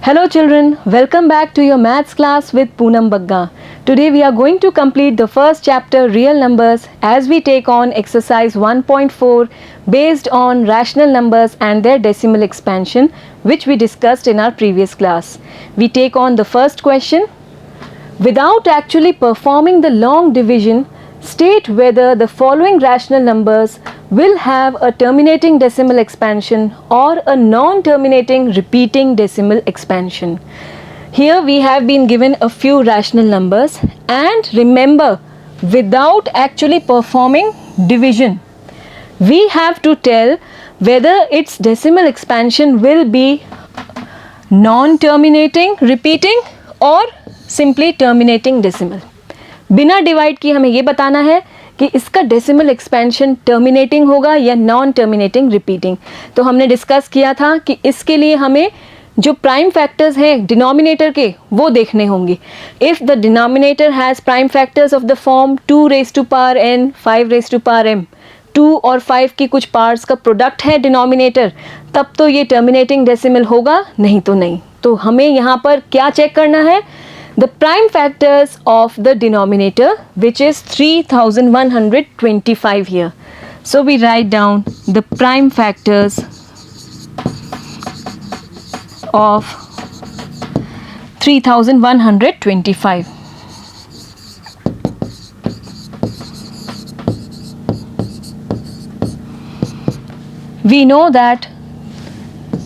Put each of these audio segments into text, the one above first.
Hello children, welcome back to your maths class with Poonam Bagga. Today we are going to complete the first chapter real numbers as we take on exercise 1.4 based on rational numbers and their decimal expansion which we discussed in our previous class. We take on the first question. Without actually performing the long division, state whether the following rational numbers will have a terminating decimal expansion or a non-terminating repeating decimal expansion. Here we have been given a few rational numbers, and remember, without actually performing division, we have to tell whether its decimal expansion will be non-terminating repeating or simply terminating decimal. बिना divide किए हमें ये बताना है कि इसका decimal expansion terminating होगा या नॉन टर्मिनेटिंग रिपीटिंग. तो हमने डिस्कस किया था कि इसके लिए हमें जो प्राइम फैक्टर्स हैं डिनोमिनेटर के वो देखने होंगे. If the denominator has prime factors of the form 2 raise to power n 5 raise to power m, 2 और 5 की कुछ पार्ट्स का प्रोडक्ट है डिनोमिनेटर, तब तो ये टर्मिनेटिंग डेसिमल होगा, नहीं तो नहीं. तो हमें यहाँ पर क्या चेक करना है? The prime factors of the denominator, which is 3125 here. So we write down the prime factors of 3125. We know that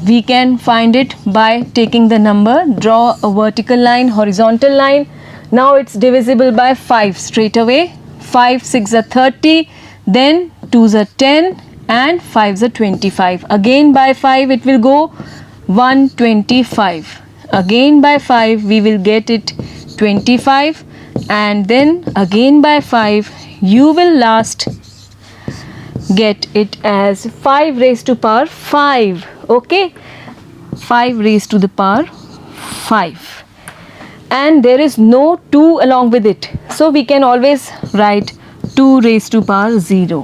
we can find it by taking the number, draw a vertical line, horizontal line. Now it's divisible by 5 straight away. 5 6 are 30, then 2s are 10 and 5s are 25. Again by 5 it will go 125. Again by 5 we will get it 25, and then again by 5 you will last get it as 5 raised to power 5. Okay, 5 raised to the power 5, and there is no 2 along with it, so we can always write 2 raised to power 0.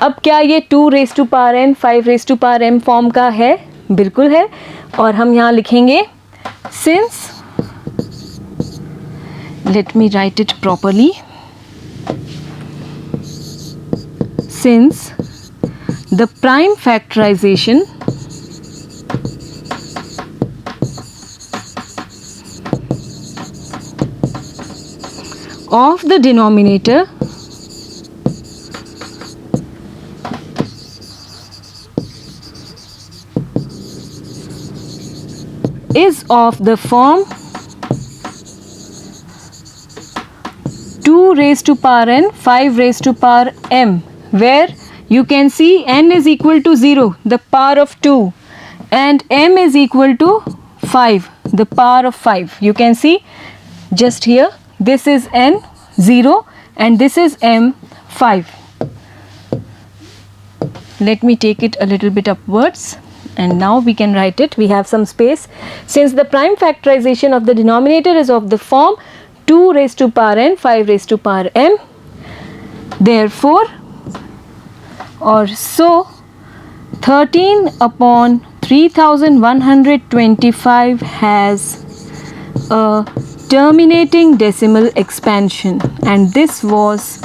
अब क्या ये 2 raised to power n 5 raised to power m form का है? बिल्कुल है. और हम यहाँ लिखेंगे since, let me write it properly, since the prime factorization of the denominator is of the form 2 raised to power n 5 raised to power m, where you can see n is equal to 0, the power of 2, and m is equal to 5, the power of 5. You can see just here, this is n 0 and this is m 5. Let me take it a little bit upwards, and now we can write it. We have some space. Since the prime factorization of the denominator is of the form 2 raised to power n 5 raised to power m, therefore or so 13 upon 3125 has a terminating decimal expansion, and this was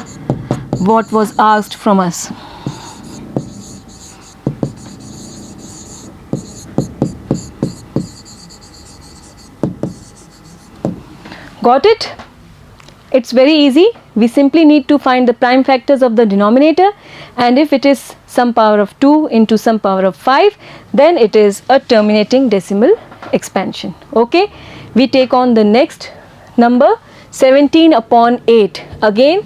what was asked from us. Got it? It's very easy. We simply need to find the prime factors of the denominator, and if it is some power of 2 into some power of 5, then it is a terminating decimal expansion. Okay, we take on the next number, 17 upon 8. Again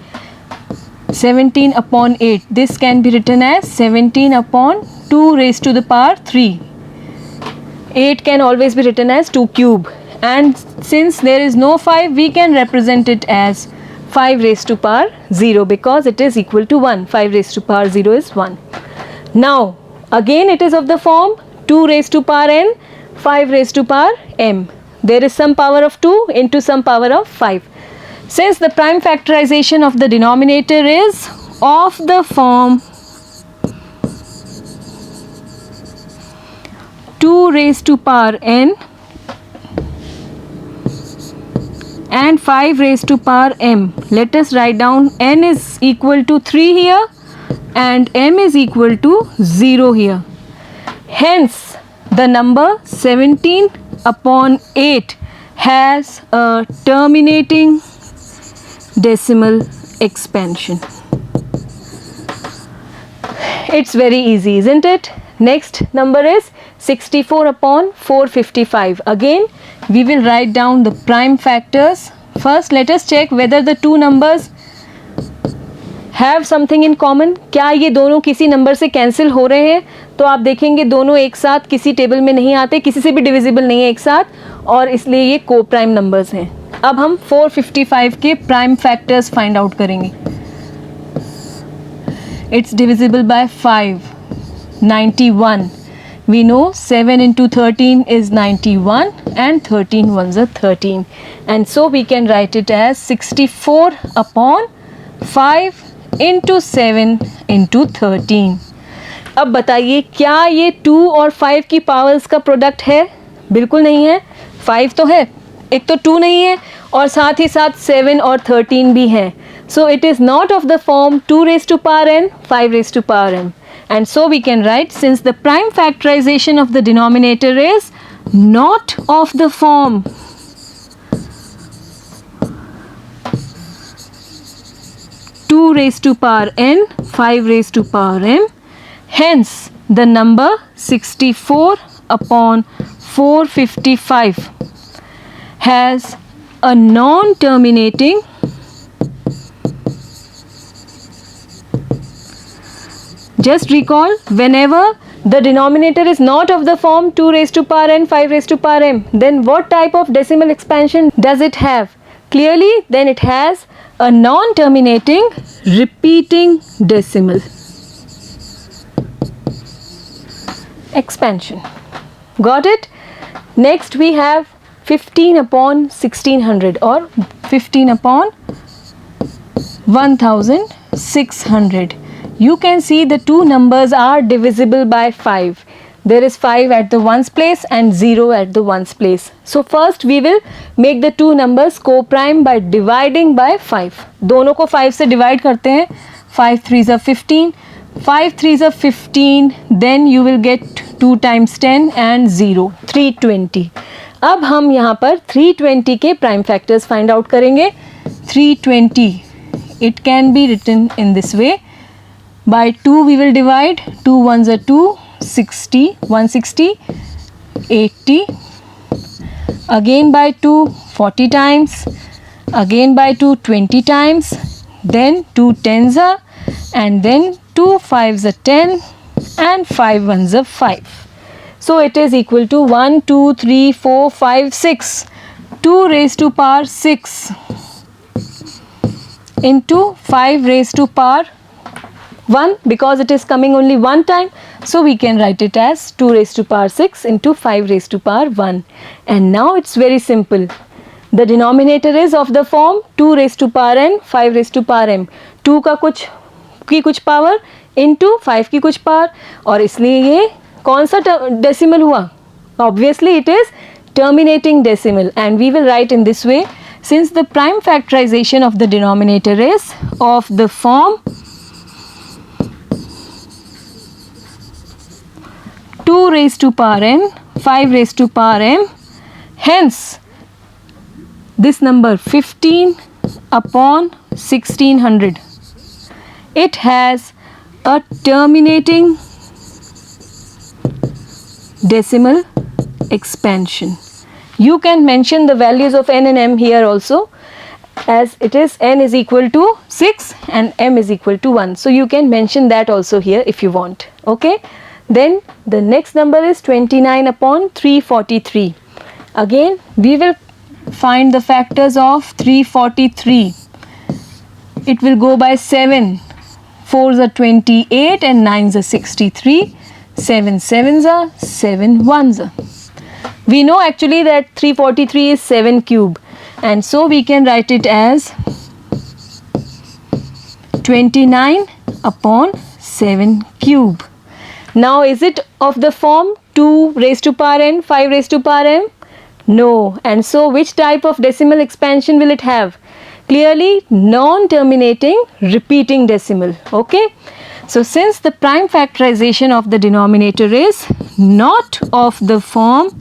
17 upon 8, this can be written as 17 upon 2 raised to the power 3. 8 can always be written as 2 cube, and since there is no 5, we can represent it as 5 raised to power 0 because it is equal to 1. 5 raised to power 0 is 1. Now again it is of the form 2 raised to power n 5 raised to power m. There is some power of 2 into some power of 5. Since the prime factorization of the denominator is of the form 2 raised to power n and 5 raised to power m. Let us write down n is equal to 3 here and m is equal to 0 here. Hence, the number 17 upon 8 has a terminating decimal expansion. It's very easy, isn't it? Next number is 64 upon 455. Again, we will write down the prime factors. First, let us check whether the two numbers have something in common. क्या ये दोनों किसी number से cancel हो रहे हैं? तो आप देखेंगे दोनों एक साथ किसी टेबल में नहीं आते, किसी से भी डिविजिबल नहीं है एक साथ, और इसलिए ये को प्राइम नंबर्स हैं. अब हम 455 के प्राइम फैक्टर्स फाइंड आउट करेंगे. It's divisible by 5. 91. We know 7 into 13 is 91 and 13 ones are 13. And so we can write it as 64 upon 5 into 7 into 13. अब बताइए क्या ये 2 और 5 की पावर्स का प्रोडक्ट है? बिल्कुल नहीं है. 5 तो है, एक तो 2 नहीं है, और साथ ही साथ 7 और 13 भी है. So it is not of the form 2 raised to power n, 5 raised to power m. And so we can write, since the prime factorization of the denominator is not of the form 2 raised to power n, 5 raised to power m, hence the number 64 upon 455 has a non-terminating Just recall, whenever the denominator is not of the form 2 raised to power n, 5 raised to power m, then what type of decimal expansion does it have? Clearly, then it has a non-terminating repeating decimal expansion. Got it? Next we have 15 upon 1600 or 15 upon 1600. You can see the two numbers are divisible by 5. There is 5 at the ones place and 0 at the ones place. So first we will make the two numbers co-prime by dividing by 5. दोनों को 5 से divide करते हैं. 5 3s are 15. 5 3s are 15. Then you will get 2 times 10 and 0. 320. अब हम यहाँ पर 320 के prime factors find out करेंगे. 320. It can be written in this way. By 2 we will divide. 2 ones are 2, 60, 160, 80. Again by 2, 40 times. Again by 2, 20 times. Then 2 tens are, and then 2 fives are 10 and 5 ones are 5. So it is equal to 1, 2, 3, 4, 5, 6. 2 raised to power 6 into 5 raised to power 1, because it is coming only one time, so we can write it as 2 raised to power 6 into 5 raised to power 1. And now it's very simple. The denominator is of the form 2 raised to power n, 5 raised to power m. 2 का कुछ power into 5 की कुछ power, और इसलिए ये कौन सा decimal हुआ? Obviously it is terminating decimal, and we will write in this way, since the prime factorization of the denominator is of the form 2 raised to power n, 5 raised to power m, hence this number 15 upon 1600, it has a terminating decimal expansion. You can mention the values of n and m here also, as it is n is equal to 6 and m is equal to 1. So you can mention that also here if you want. Okay. Then the next number is 29 upon 343. Again we will find the factors of 343. It will go by 7. 4s are 28 and 9s are 63. 7 7s are 7 1s are. We know actually that 343 is 7 cube, and so we can write it as 29 upon 7 cube. Now is it of the form 2 raised to power n, 5 raised to power m? No. And so which type of decimal expansion will it have? Clearly non-terminating repeating decimal. Okay. So since the prime factorization of the denominator is not of the form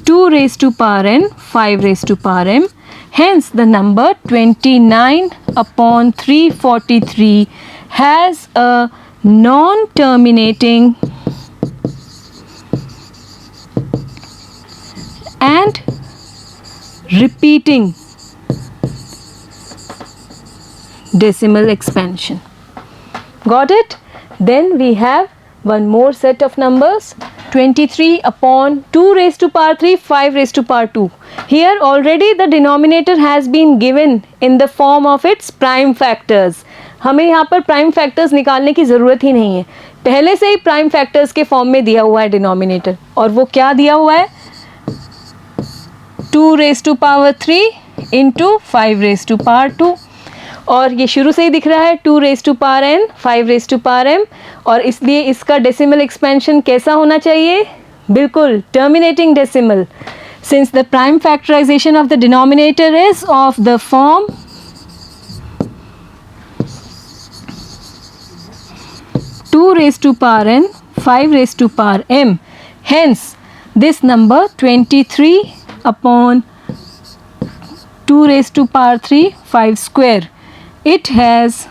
2 raised to power n 5 raised to power m, hence the number 29 upon 343 has a non-terminating and repeating decimal expansion. Got it? Then we have one more set of numbers, 23 upon 2 raised to power 3 5 raised to power 2. Here already the denominator has been given in the form of its prime factors. हमें यहाँ पर prime factors निकालने की ज़रूरत ही नहीं है, पहले से ही प्राइम फैक्टर्स के फॉर्म में दिया हुआ है डिनोमिनेटर. और वो क्या दिया हुआ है? 2 raise to power 3 into 5 raise to power 2. और ये शुरू से ही दिख रहा है 2 raise to power n 5 raise to power m, और इसलिए इसका डेसिमल एक्सपेंशन कैसा होना चाहिए? बिल्कुल terminating decimal. Since the prime factorization of the denominator is of the form 2 raised to power n 5 raised to power m, hence this number 23 upon 2 raised to power 3 5 square, it has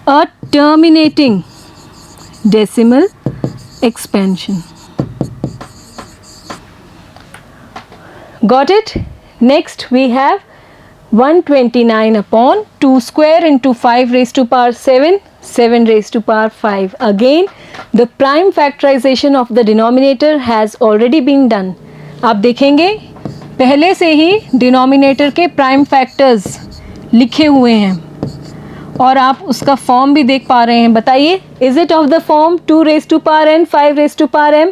a terminating decimal expansion. Got it? Next we have 129 upon 2 square into 5 raised to power 7 7 raised to power 5. Again the prime factorization of the denominator has already been done. आप देखेंगे पहले से ही denominator के prime factors लिखे हुए हैं और आप उसका फॉर्म भी देख पा रहे हैं. बताइए, is it of the form 2 raise to power n 5 raise to power m?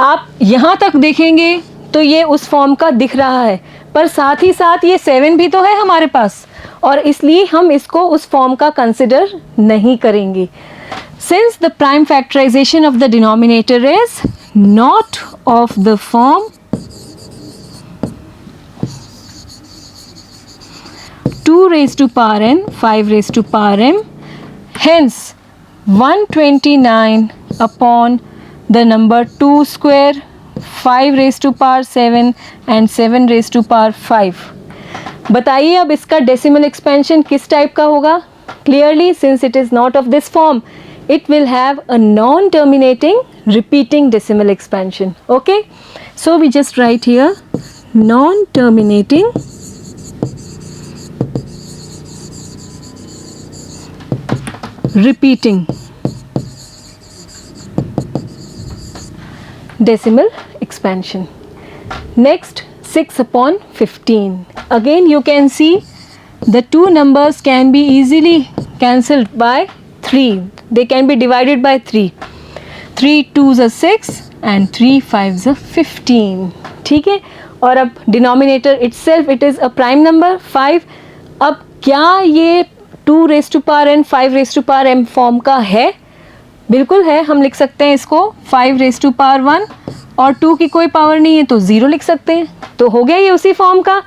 आप यहाँ तक देखेंगे तो ये उस फॉर्म का दिख रहा है, पर साथ ही साथ ये 7 भी तो है हमारे पास, और इसलिए हम इसको उस फॉर्म का कंसिडर नहीं करेंगे. Since the prime factorization of the denominator is not of the form 2 raised to power n 5 raised to power m, hence 129 upon the number 2 square 5 raised to power 7 and 7 raised to power 5. बताइए अब इसका decimal expansion किस type का होगा? Clearly since it is not of this form, it will have a non-terminating repeating decimal expansion. Okay, so we just write here non-terminating repeating decimal expansion. Next, 6 upon 15. Again you can see the two numbers can be easily cancelled by 3. They can be divided by 3. 3 2s are 6 and 3 5s are 15. ठीक है, और अब denominator itself it is a prime number 5. अब क्या ये 2 raised to power n 5 raised to power m form का है? बिल्कुल है. हम लिख सकते हैं इसको 5 raised to power 1 और 2 की कोई पावर नहीं है तो 0 लिख सकते हैं, तो हो गया ये उसी फॉर्म का.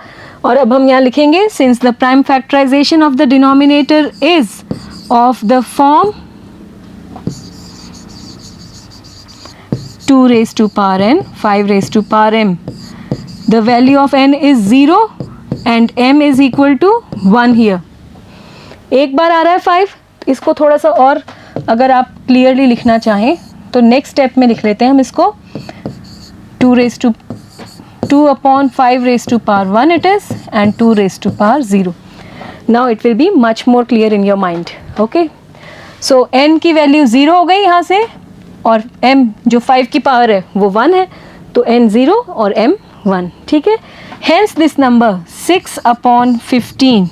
और अब हम यहाँ लिखेंगे since the prime factorization of the denominator is of the form 2 raised to power n 5 raised to power m, the value of n is 0 and m is equal to 1 here. एक बार आ रहा है 5. इसको थोड़ा सा और अगर आप क्लियरली लिखना चाहें तो नेक्स्ट स्टेप में लिख लेते हैं हम इसको 2 raised to 2 upon 5 raised to power 1 it is and 2 raised to power 0. Now it will be much more clear in your mind. Okay, so n की वैल्यू 0 हो गई यहाँ से और m जो 5 की पावर है वो 1 है, तो n 0 और m 1. ठीक है, hence this number 6 upon 15.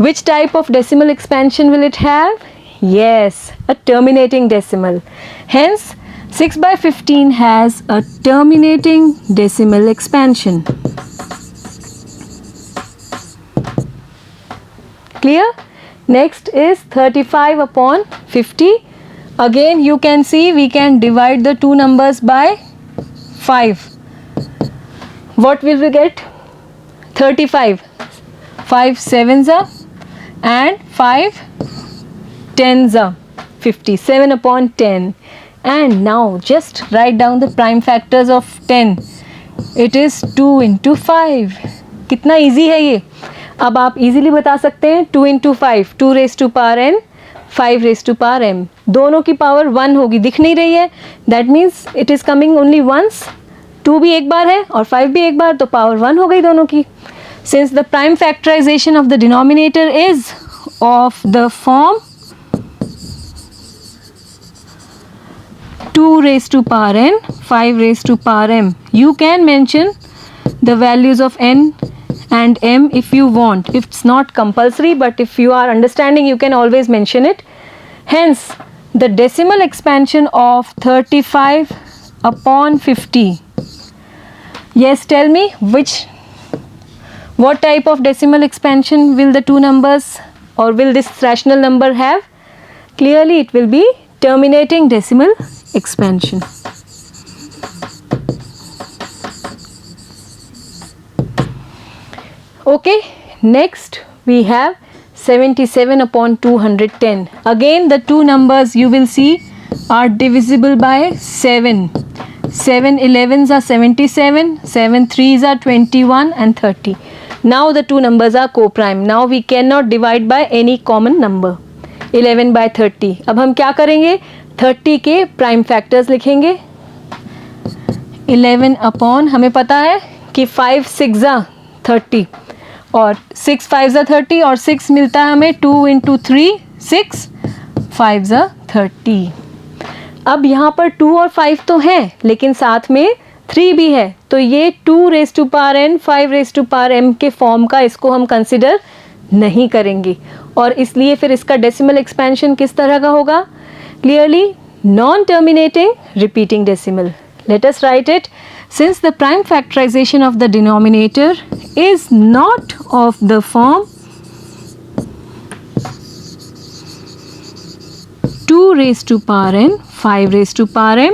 Which type of decimal expansion will it have? Yes, a terminating decimal. Hence 6 by 15 has a terminating decimal expansion. Clear? Next is 35 upon 50. Again you can see we can divide the two numbers by 5. What will we get? 35. 5 sevens are and 5 tens are 57 upon 10. And now just write down the prime factors of 10. It is 2 into 5. कितना easy है ये. अब आप easily बता सकते हैं 2 into 5, 2 raised to power n, 5 raised to power m. दोनों की पावर 1 होगी, दिख नहीं रही है. That means it is coming only once. 2 भी एक बार है और 5 भी एक बार, तो पावर 1 हो गई दोनों की. Since the prime factorization of the denominator is of the form 2 raised to power n, 5 raised to power m, you can mention the values of n and m if you want. It's not compulsory, but if you are understanding, you can always mention it. Hence, the decimal expansion of 35 upon 50. Yes, tell me what type of decimal expansion will the two numbers or will this rational number have? Clearly, it will be terminating decimal expansion. Okay, next we have 77 upon 210. Again the two numbers you will see are divisible by 7. 7 11s are 77, 7 3s are 21 and 30. Now the two numbers are co-prime. Now we cannot divide by any common number. 11 by 30. अब हम क्या करेंगे? 30 के prime factors लिखेंगे. 11 upon, हमें पता है कि 5 6 30 और 6 5 30 और 6 मिलता है हमें 2 into 3 6 5 30. अब यहाँ पर 2 और 5 तो हैं, लेकिन साथ में 3 भी है, तो ये 2 raised to power n 5 raised to power m के फॉर्म का इसको हम कंसिडर नहीं करेंगे. और इसलिए फिर इसका डेसिमल एक्सपेंशन किस तरह का होगा? Clearly non terminating repeating decimal. Let us write it. Since the prime factorization of the denominator is not of the form 2 raised to power n 5 raised to power m,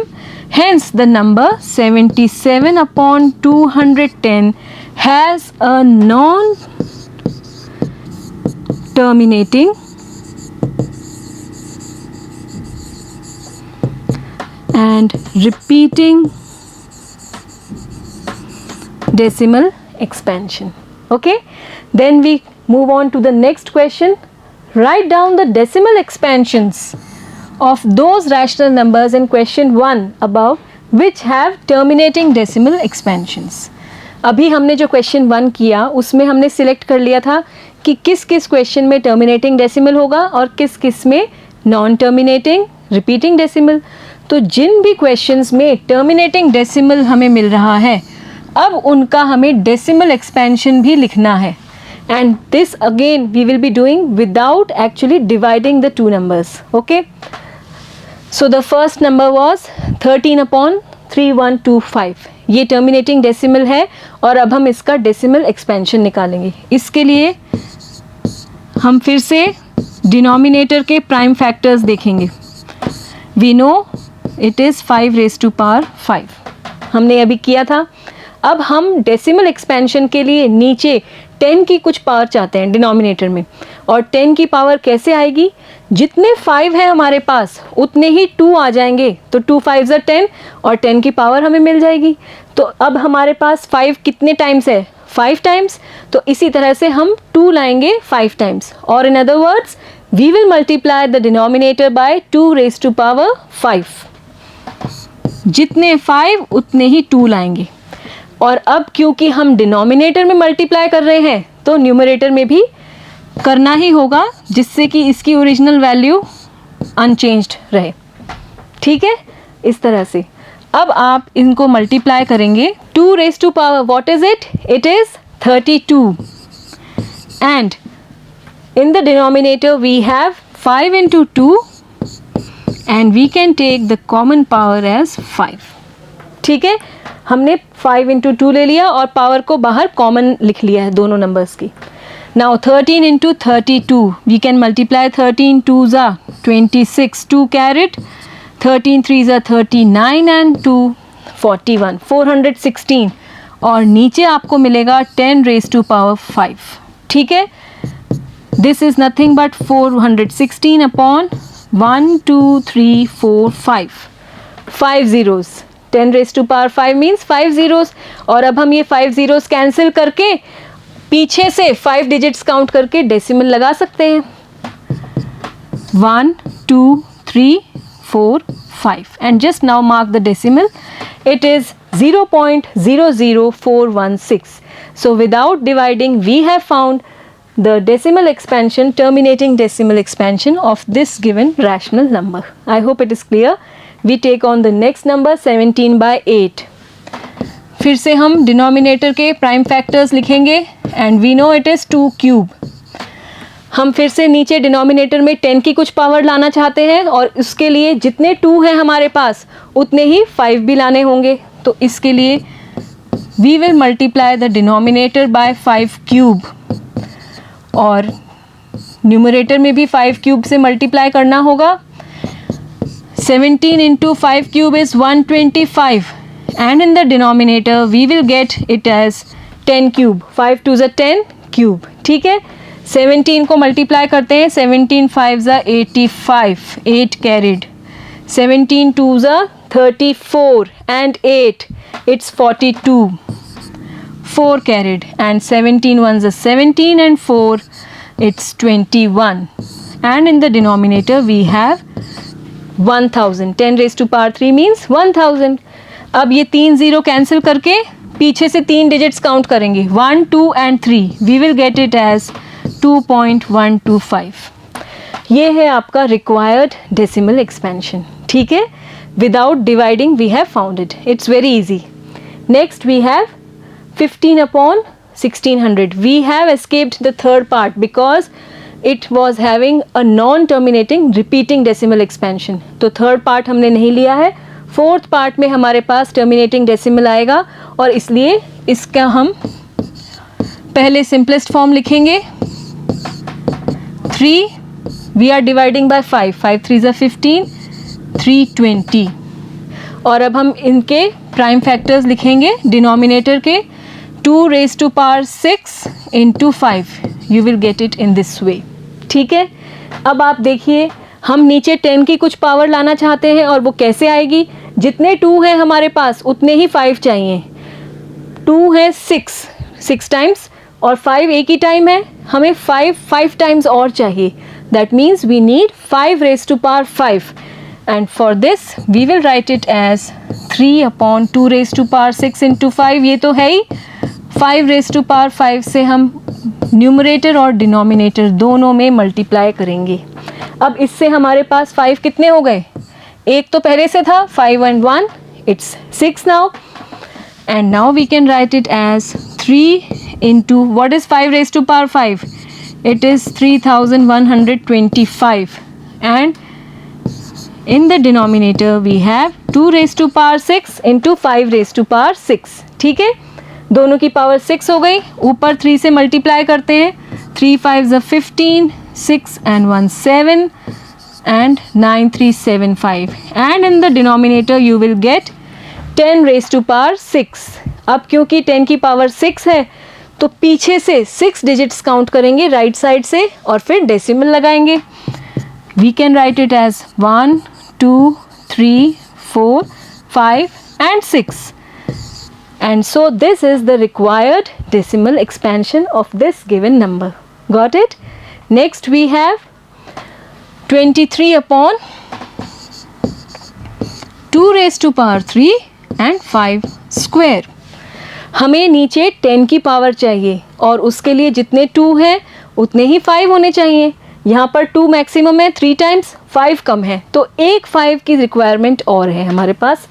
hence the number 77 upon 210 has a non-terminating and repeating decimal expansion. Okay, then we move on to the next question. Write down the decimal expansions of those rational numbers in question 1 above which have terminating decimal expansions. अभी हमने जो question 1 किया उसमें हमने select कर लिया था कि किस किस क्वेश्चन में टर्मिनेटिंग डेसिमल होगा और किस किस में नॉन टर्मिनेटिंग रिपीटिंग डेसिमल. तो जिन भी क्वेश्चंस में टर्मिनेटिंग डेसिमल हमें मिल रहा है, अब उनका हमें डेसिमल एक्सपेंशन भी लिखना है. And this again we will be doing without actually dividing the two numbers. Okay, so the first number was 13 upon 3125. ये टर्मिनेटिंग डेसिमल है और अब हम इसका डेसिमल एक्सपेंशन निकालेंगे. इसके लिए हम फिर से डिनोमिनेटर के प्राइम फैक्टर्स देखेंगे. We know it is 5 raised to power 5. हमने अभी किया था. अब हम डेसिमल एक्सपेंशन के लिए नीचे 10 की कुछ पावर चाहते हैं डिनोमिनेटर में. और 10 की पावर कैसे आएगी? जितने 5 हैं हमारे पास उतने ही 2 आ जाएंगे, तो 2 5s are 10 और 10 की पावर हमें मिल जाएगी. तो अब हमारे पास 5 कितने टाइम्स है? 5 टाइम्स. तो इसी तरह से हम 2 लाएंगे 5 टाइम्स. और in other words we will multiply the denominator by 2 raised to power 5. जितने 5 उतने ही 2 लाएंगे. और अब क्योंकि हम डिनोमिनेटर में मल्टीप्लाई कर रहे हैं तो न्यूमरेटर में भी करना ही होगा, जिससे कि इसकी ओरिजिनल वैल्यू अनचेंज्ड रहे. ठीक है, इस तरह से. अब आप इनको मल्टीप्लाई करेंगे. 2 raised to power, what is it? It is 32. And in the denominator we have 5 into 2 and we can take the common power as 5. ठीक है, हमने 5 into 2 ले लिया और पावर को बाहर कॉमन लिख लिया है दोनों नंबर्स की. Now 13 into 32, we can multiply 13 2s are 26, 2 carat, 13 3s are 39 and 2 41, 416 और नीचे आपको मिलेगा 10 raised to power 5. ठीक है, this is nothing but 416 upon 1 2 3 4 5, 5 zeros. 10 raised to power 5 means 5 zeros. और अब हम ये 5 zeros कैंसिल करके पीछे से 5 डिजिट्स काउंट करके डेसिमल लगा सकते हैं. 1 2 3 4 5 and just now mark the decimal. It is 0.00416. So without dividing we have found the decimal expansion, terminating decimal expansion of this given rational number. I hope it is clear. We take on the next number 17/8. फिर से हम denominator के prime factors लिखेंगे and we know it is 2 cube. हम फिर से नीचे denominator में 10 की कुछ पावर लाना चाहते हैं और उसके लिए जितने 2 हैं हमारे पास उतने ही 5 भी लाने होंगे. तो इसके लिए we will multiply the denominator by 5 cube और न्यूमरेटर में भी 5 क्यूब से मल्टीप्लाई करना होगा. 17 into 5 cube is 125 and in the denominator we will get it as 10 cube. 5 2s are 10 cube. ठीक है, 17 को मल्टीप्लाई करते हैं. 17 5s are 85, 8 carried. 17 2s are 34 and 8 it's 42, 4 carried. And 17 1s are 17 and 4 it's 21 and in the denominator we have 1000. 10 raised to power 3 means 1000. अब ये 3 0 cancel करके पीछे से 3 डिजिट्स काउंट करेंगे 1 2 and 3. We will get it as 2.125. ये है आपका required decimal expansion. ठीक है, without dividing we have found it. It's very easy. Next we have 15 upon 1600. We have escaped the third part because it was having a non-terminating repeating decimal expansion. तो third part हमने नहीं लिया है. Fourth part में हमारे पास terminating decimal आएगा और इसलिए इसका हम पहले सिंपलेस्ट फॉर्म लिखेंगे. 3 we are dividing by 5. 5 3s are 15, 320. और अब हम इनके प्राइम फैक्टर्स लिखेंगे डिनोमिनेटर के. 2 raised to power 6 into 5. You will get it in this way. ठीक है, अब आप देखिए हम नीचे 10 की कुछ पावर लाना चाहते हैं और वो कैसे आएगी. जितने 2 हैं हमारे पास उतने ही 5 चाहिए. 2 है 6 टाइम्स और 5 एक ही टाइम है. हमें 5 टाइम्स और चाहिए. That means we need 5 raised to power 5 and for this we will write it as 3 upon 2 raised to power 6 into 5. ये तो है ही. 5 raised to power 5 से हम न्यूमरेटर और डिनोमिनेटर दोनों में मल्टीप्लाई करेंगे. अब इससे हमारे पास 5 कितने हो गए. एक तो पहले से था 5 and 1 it's 6 now and now we can write it as 3 into what is 5 raised to power 5. It is 3125 and in the denominator we have 2 raised to power 6 into 5 raised to power 6. ठीक है, दोनों की power 6 हो गई. ऊपर 3 से multiply करते हैं. 3 5s are 15, 6 and 1 7 and 9 3 7 5 and in the denominator you will get 10 raised to power 6. अब क्योंकि 10 की पावर 6 है तो पीछे से 6 डिजिट्स काउंट करेंगे राइट साइड से और फिर डेसिमल लगाएंगे. We can write it as 1 2 3 4 5 and 6. And so this is the required decimal expansion of this given number. Got it? Next we have 23 upon 2 raised to power 3 and 5 square. हमें नीचे 10 की power चाहिए और उसके लिए जितने 2 हैं उतने ही 5 होने चाहिए. यहाँ पर 2 मैक्सिमम है, 3 टाइम्स 5 कम है तो एक 5 की रिक्वायरमेंट और है हमारे पास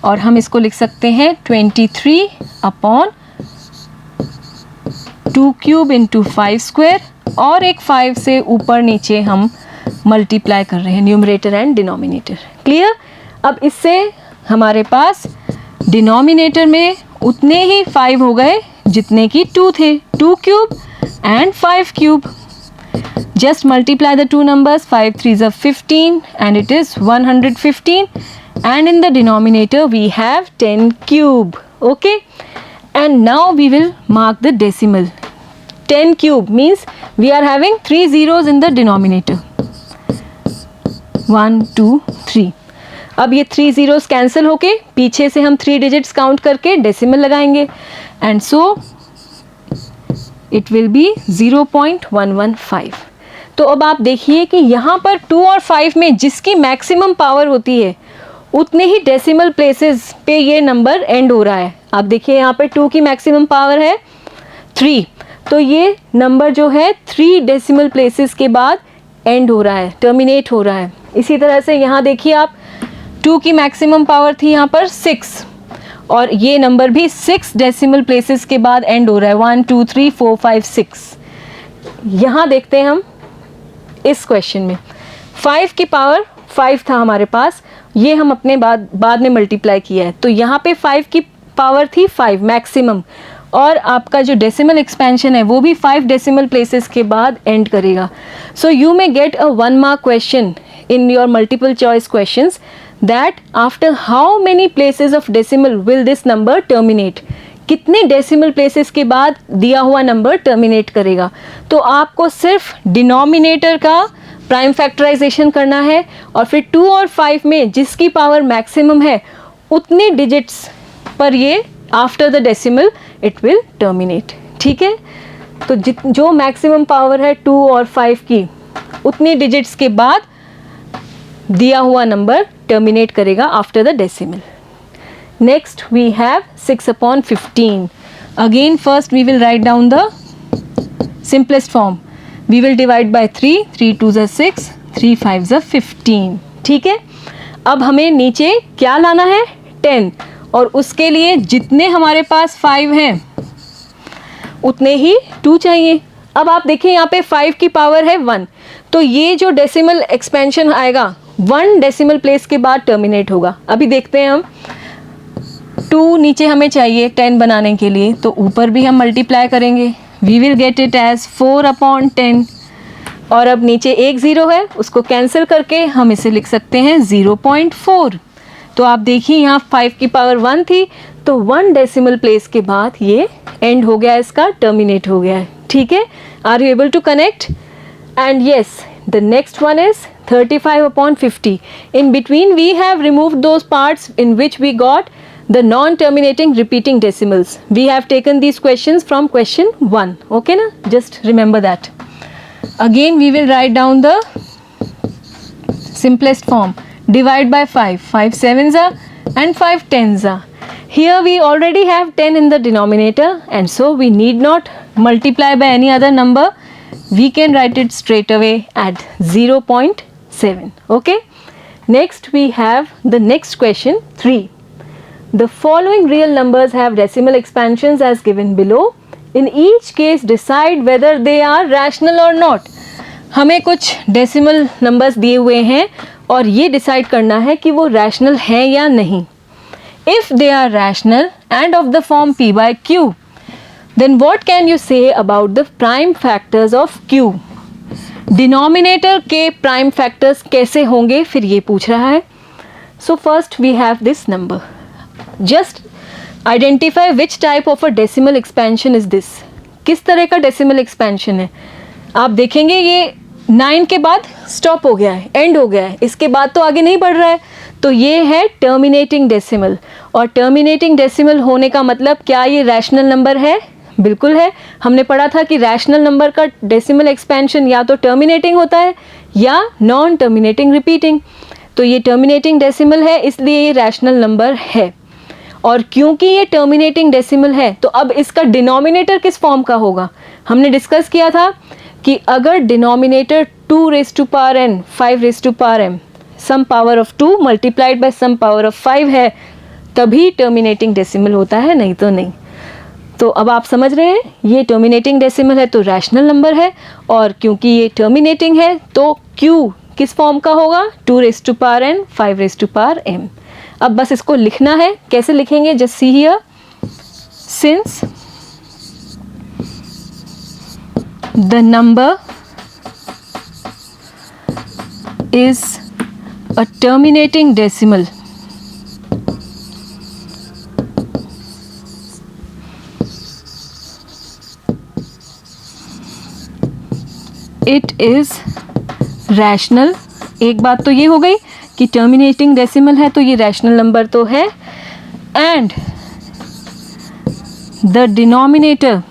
और हम इसको लिख सकते हैं 23 अपॉन 2 क्यूब इंटू 5 स्क्वायर और एक 5 से ऊपर नीचे हम मल्टीप्लाई कर रहे हैं न्यूमरेटर एंड डिनोमिनेटर. क्लियर? अब इससे हमारे पास डिनोमिनेटर में उतने ही 5 हो गए जितने की 2 थे. 2 cube and 5 cube. Just multiply the two numbers, 5 3s are 15 and it is 115, and in the denominator we have 10 cube. Okay, and now we will mark the decimal. 10 cube means we are having 3 zeros in the denominator. 1 2 3. अब ये 3 zeros cancel होके पीछे से हम 3 digits count करके decimal लगाएंगे, and so it will be 0.115. तो अब आप देखिए कि यहाँ पर 2 और 5 में जिसकी मैक्सिमम पावर होती है उतने ही डेसिमल प्लेसेस पे ये नंबर एंड हो रहा है. आप देखिए यहाँ पे 2 की मैक्सिमम पावर है 3, तो ये नंबर जो है 3 डेसिमल प्लेसेस के बाद एंड हो रहा है, टर्मिनेट हो रहा है. इसी तरह से यहाँ देखिए आप 2 की मैक्सिमम पावर थी यहाँ पर 6, और ये नंबर भी 6 डेसिमल प्लेसेस के बाद एंड हो रहा है. 1 2 3 4 5 6. यहाँ देखते हैं हम इस क्वेश्चन में 5 की पावर 5 था हमारे पास, ये हम अपने बाद में मल्टीप्लाई किया है, तो यहाँ पे 5 की पावर थी 5 मैक्सिमम, और आपका जो डेसिमल एक्सपेंशन है वो भी 5 डेसिमल प्लेसेस के बाद एंड करेगा. So you may get a 1 mark question in your multiple choice questions that after how many places of decimal will this number terminate, कितने डेसिमल प्लेसेस के बाद दिया हुआ नंबर टर्मिनेट करेगा. तो आपको सिर्फ डिनोमिनेटर का प्राइम फैक्टराइजेशन करना है, और फिर 2 और 5 में जिसकी पावर मैक्सिमम है उतने डिजिट्स पर ये after the decimal it will terminate. ठीक है, तो जो मैक्सिमम पावर है 2 और 5 की उतने डिजिट्स के बाद दिया हुआ नंबर टर्मिनेट करेगा after the decimal. Next we have 6/15. Again first we will write down the simplest form. We will divide by 3, 3 2s are 6, 3 5s are 15. ठीक है, अब हमें नीचे क्या लाना है 10, और उसके लिए जितने हमारे पास 5 हैं उतने ही 2 चाहिए. अब आप देखिए यहाँ पे 5 की पावर है 1, तो ये जो डेसिमल एक्सपेंशन आएगा 1 डेसिमल प्लेस के बाद टर्मिनेट होगा. अभी देखते हैं हम 2 नीचे हमें चाहिए 10 बनाने के लिए, तो ऊपर भी हम मल्टीप्लाई करेंगे. We will get it as 4/10, और अब नीचे एक ज़ीरो है उसको कैंसिल करके हम इसे लिख सकते हैं 0.4. तो आप देखिए यहाँ 5 की पावर 1 थी, तो 1 डेसिमल प्लेस के बाद ये एंड हो गया, इसका टर्मिनेट हो गया है. ठीक है, are you able to connect? And yes, the next one is 35/50. In between we have removed those parts in which we got the non-terminating repeating decimals. We have taken these questions from question 1. Okay na? Just remember that. Again we will write down the simplest form. Divide by 5. 5 7s are and 5 10s are. Here we already have 10 in the denominator, and so we need not multiply by any other number. We can write it straight away at 0.7. Okay, next we have the next question 3. The following real numbers have decimal expansions as given below. In each case decide whether they are rational or not. हमें कुछ decimal numbers दिए हुए हैं और ये decide करना है कि वो रैशनल हैं या नहीं. If they are rational and of the form p by q, then what can you say about the prime factors of q? Denominator के प्राइम फैक्टर्स कैसे होंगे फिर ये पूछ रहा है. So first we have this number. Just identify which type of a decimal expansion is this. किस तरह का डेसिमल एक्सपेंशन है. आप देखेंगे ये 9 के बाद स्टॉप हो गया है, एंड हो गया है, इसके बाद तो आगे नहीं बढ़ रहा है, तो ये है टर्मिनेटिंग डेसिमल. और टर्मिनेटिंग डेसिमल होने का मतलब क्या ये रैशनल नंबर है? बिल्कुल है. हमने पढ़ा था कि रैशनल नंबर का डेसिमल एक्सपेंशन या तो टर्मिनेटिंग होता है या नॉन टर्मिनेटिंग रिपीटिंग. तो ये टर्मिनेटिंग डेसिमल है, इसलिए ये रैशनल नंबर है. और क्योंकि ये टर्मिनेटिंग डेसिमल है तो अब इसका डिनोमिनेटर किस फॉर्म का होगा. हमने डिस्कस किया था कि अगर denominator 2 raised to power n, 5 raised to power m, some power of 2 multiplied by some power of 5 है, तभी टर्मिनेटिंग डेसिमल होता है, नहीं तो नहीं. तो अब आप समझ रहे हैं ये टर्मिनेटिंग डेसिमल है तो रैशनल नंबर है, और क्योंकि ये टर्मिनेटिंग है तो q किस फॉर्म का होगा? 2 raised to power n, 5 raised to power m. अब बस इसको लिखना है. कैसे लिखेंगे? Just see here. Since the number is a terminating decimal. It is rational. एक बात तो ये हो गई कि टर्मिनेटिंग डेसिमल है तो ये रैशनल नंबर तो है. And the denominator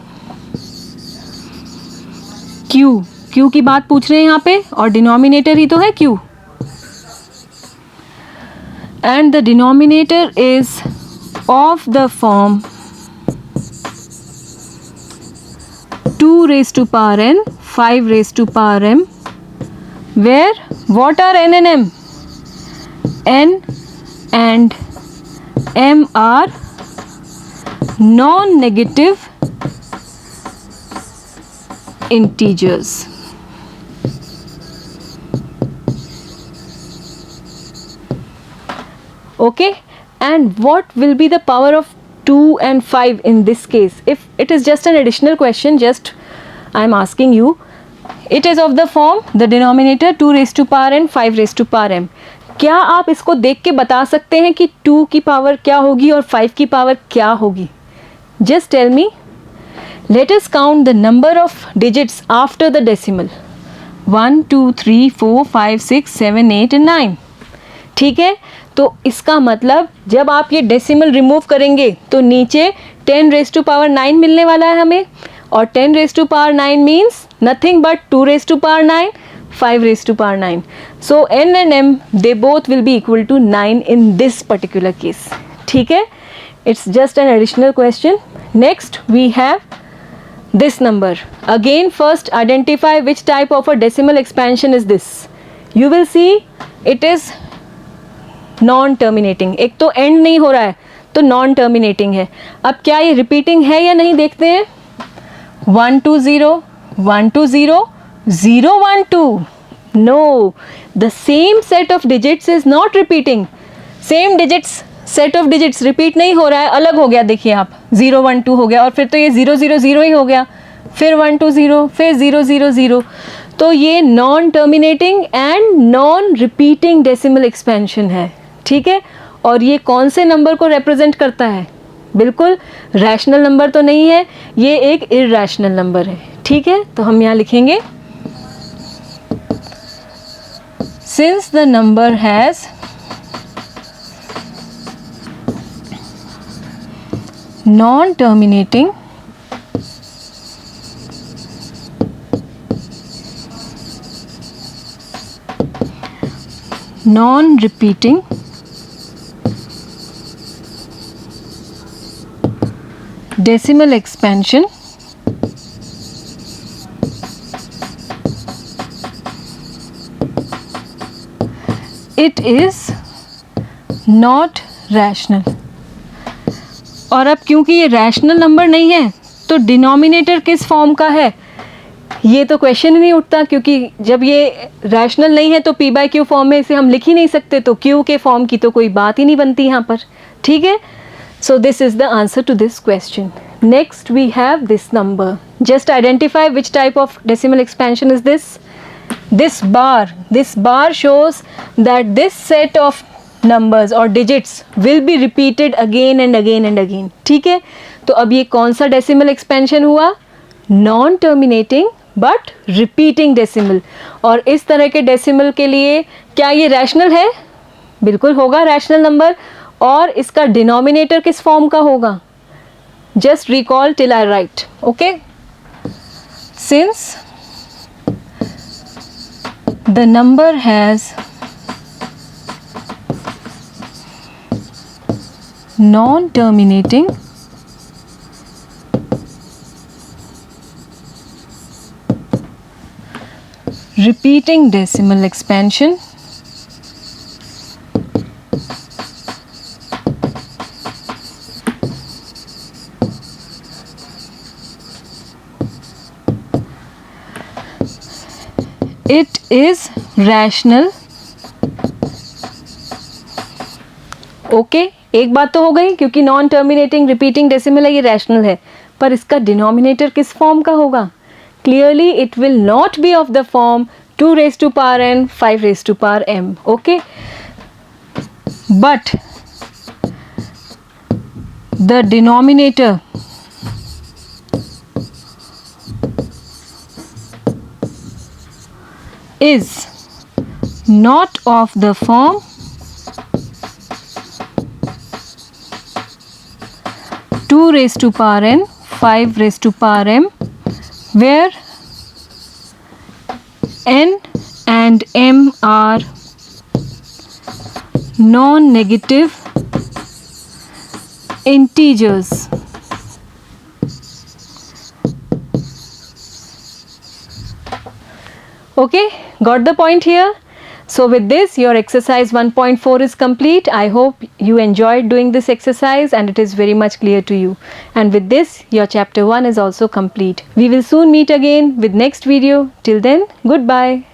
Q, Q की बात पूछ रहे हैं यहाँ पे और डिनोमिनेटर ही तो है Q. And the denominator is of the form 2 raised to power n, 5 raised to power m, where what are n and m? N and m are non-negative integers. Okay, and what will be the power of 2 and 5 in this case? If it is just an additional question, just I am asking you, it is of the form the denominator 2 raised to power n, 5 raised to power m. क्या आप इसको देख के बता सकते हैं कि 2 की पावर क्या होगी और 5 की पावर क्या होगी? Just tell me. Let us count the number of digits after the decimal. 1, 2, 3, 4, 5, 6, 7, 8 and 9. ठीक है, तो इसका मतलब जब आप ये डेसिमल रिमूव करेंगे तो नीचे 10 raised to power 9 मिलने वाला है हमें. और 10 raised to power 9 means nothing but 2 raised to power 9, 5 raised to power 9. So n and m, they both will be equal to 9 in this particular case. ठीक है, it's just an additional question. Next we have this number. Again, first identify which type of a decimal expansion is this. You will see it is non terminating. एक तो and नहीं हो रहा है तो non terminating है. अब क्या ये रिपीटिंग है या नहीं देखते हैं. 1 2 0 1 2 0 0 1 2. No, the same set of digits is not repeating. Same digits, set of digits repeat नहीं हो रहा है, अलग हो गया. देखिए आप 0 1 2 हो गया और फिर तो ये 0 0 0 ही हो गया, फिर 1 2 0, फिर 0 0 0. तो ये non terminating and non repeating decimal expansion है. ठीक है, और ये कौन से नंबर को रिप्रेजेंट करता है? बिल्कुल रैशनल नंबर तो नहीं है, ये एक इरैशनल नंबर है. ठीक है, तो हम यहाँ लिखेंगे since the number has non terminating non repeating decimal expansion, it is not rational. और अब क्योंकि ये रैशनल नंबर नहीं है तो डिनोमिनेटर किस फॉर्म का है ये तो क्वेश्चन ही नहीं उठता, क्योंकि जब ये रैशनल नहीं है तो p बाय क्यू फॉर्म में इसे हम लिख ही नहीं सकते, तो q के फॉर्म की तो कोई बात ही नहीं बनती यहाँ पर. ठीक है, so this is the answer to this question. Next we have this number. Just identify which type of decimal expansion is this. This bar shows that this set of numbers or digits will be repeated again and again and again. ठीक है, तो अब ये कौन सा decimal expansion हुआ? Non terminating but repeating decimal. और इस तरह के decimal के लिए क्या ये rational है? बिल्कुल होगा rational number. और इसका डिनोमिनेटर किस फॉर्म का होगा? Just recall till I right. Okay, since the number has non terminating repeating decimal expansion, it is rational. Okay, एक बात तो हो गई, क्योंकि नॉन टर्मिनेटिंग रिपीटिंग डेसिमल है, ये रैशनल है, पर इसका डिनोमिनेटर किस फॉर्म का होगा? clearly it will not be of the form 2 raised to power n, 5 raised to power m. Okay, but the denominator is not of the form 2 raised to power n, 5 raised to power m, where n and m are non-negative integers. Okay, got the point here? So with this, your exercise 1.4 is complete. I hope you enjoyed doing this exercise and it is very much clear to you. And with this, your chapter 1 is also complete. We will soon meet again with next video. Till then, goodbye.